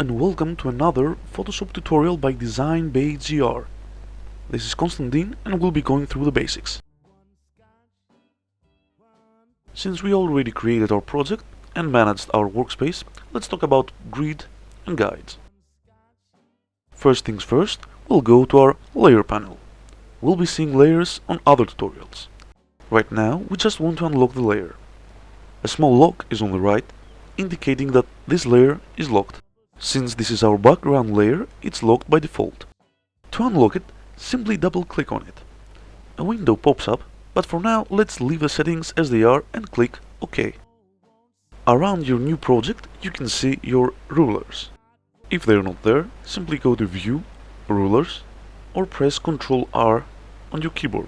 and welcome to another Photoshop tutorial by Design by GR. This is Konstantin and we'll be going through the basics. Since we already created our project and managed our workspace, let's talk about grid and guides. First things first, we'll go to our layer panel. We'll be seeing layers on other tutorials. Right now, we just want to unlock the layer. A small lock is on the right, indicating that this layer is locked. Since this is our background layer, it's locked by default. To unlock it, simply double-click on it. A window pops up, but for now let's leave the settings as they are and click OK. Around your new project you can see your rulers. If they're not there, simply go to View, Rulers, or press Ctrl R on your keyboard.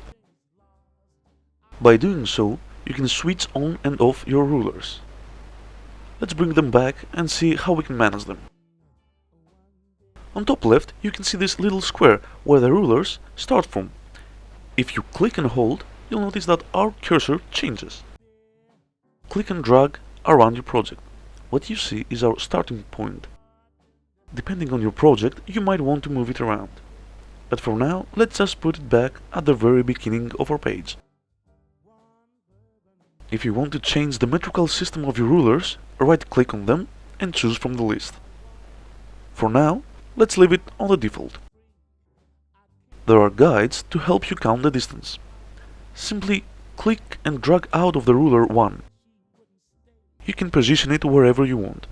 By doing so, you can switch on and off your rulers. Let's bring them back and see how we can manage them. On top left, you can see this little square where the rulers start from. If you click and hold, you'll notice that our cursor changes. Click and drag around your project. What you see is our starting point. Depending on your project, you might want to move it around. But for now, let's just put it back at the very beginning of our page. If you want to change the metrical system of your rulers, right-click on them and choose from the list. For now, let's leave it on the default. There are guides to help you count the distance. Simply click and drag out of the ruler 1. You can position it wherever you want.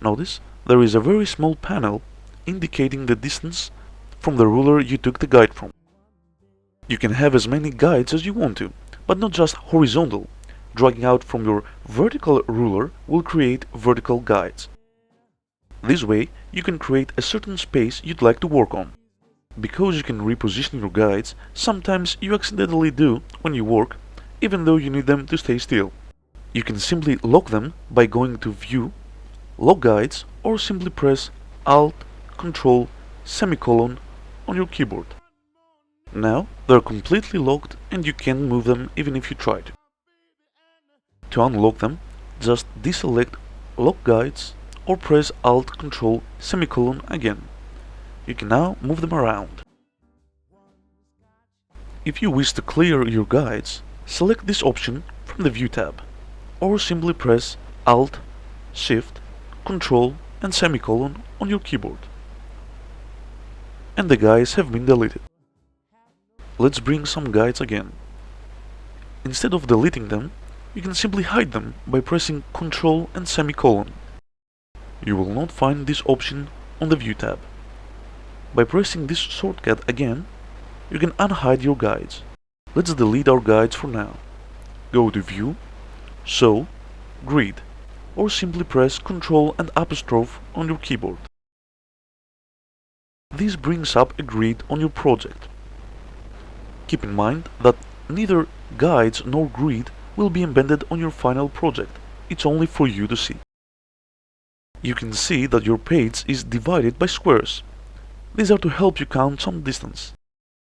Notice there is a very small panel indicating the distance from the ruler you took the guide from. You can have as many guides as you want to, but not just horizontal. Dragging out from your vertical ruler will create vertical guides. This way, you can create a certain space you'd like to work on. Because you can reposition your guides, sometimes you accidentally do when you work, even though you need them to stay still. You can simply lock them by going to View, Lock Guides, or simply press Alt, Ctrl, semicolon on your keyboard. Now, they're completely locked and you can't move them even if you tried. To unlock them, just deselect Lock Guides or press Alt Ctrl semicolon again. You can now move them around. If you wish to clear your guides, select this option from the View tab, or simply press Alt, Shift, Ctrl and semicolon on your keyboard. And the guides have been deleted. Let's bring some guides again. Instead of deleting them, you can simply hide them by pressing Ctrl and semicolon. You will not find this option on the View tab. By pressing this shortcut again, you can unhide your guides. Let's delete our guides for now. Go to View, Show, Grid, or simply press Ctrl and apostrophe on your keyboard. This brings up a grid on your project. Keep in mind that neither guides nor grid will be embedded on your final project. It's only for you to see. You can see that your page is divided by squares. These are to help you count some distance.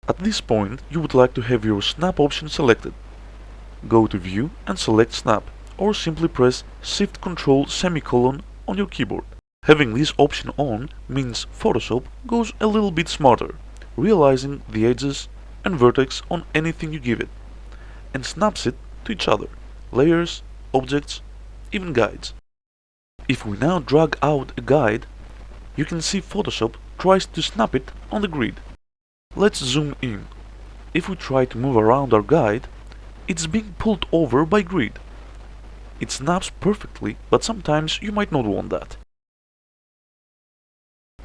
At this point, you would like to have your snap option selected. Go to View and select Snap, or simply press Shift Ctrl semicolon on your keyboard. Having this option on means Photoshop goes a little bit smarter, realizing the edges and vertex on anything you give it, and snaps it to each other, layers, objects, even guides. If we now drag out a guide, you can see Photoshop tries to snap it on the grid. Let's zoom in. If we try to move around our guide, it's being pulled over by grid. It snaps perfectly, but sometimes you might not want that.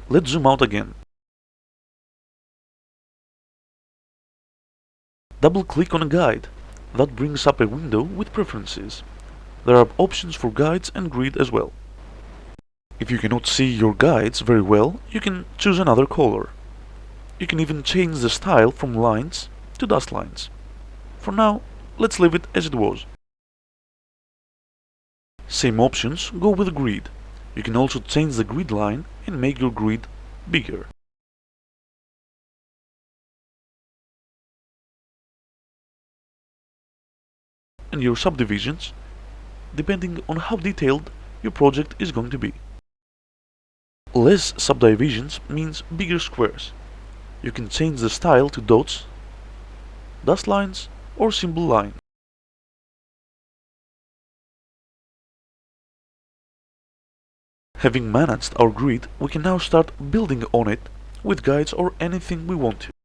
Let's zoom out again. Double-click on a guide. That brings up a window with preferences. There are options for guides and grid as well. If you cannot see your guides very well, you can choose another color. You can even change the style from lines to dust lines. For now, let's leave it as it was. Same options go with grid. You can also change the grid line and make your grid bigger. And your subdivisions, depending on how detailed your project is going to be. Less subdivisions means bigger squares. You can change the style to dots, dashed lines, or simple lines. Having managed our grid, we can now start building on it with guides or anything we want to.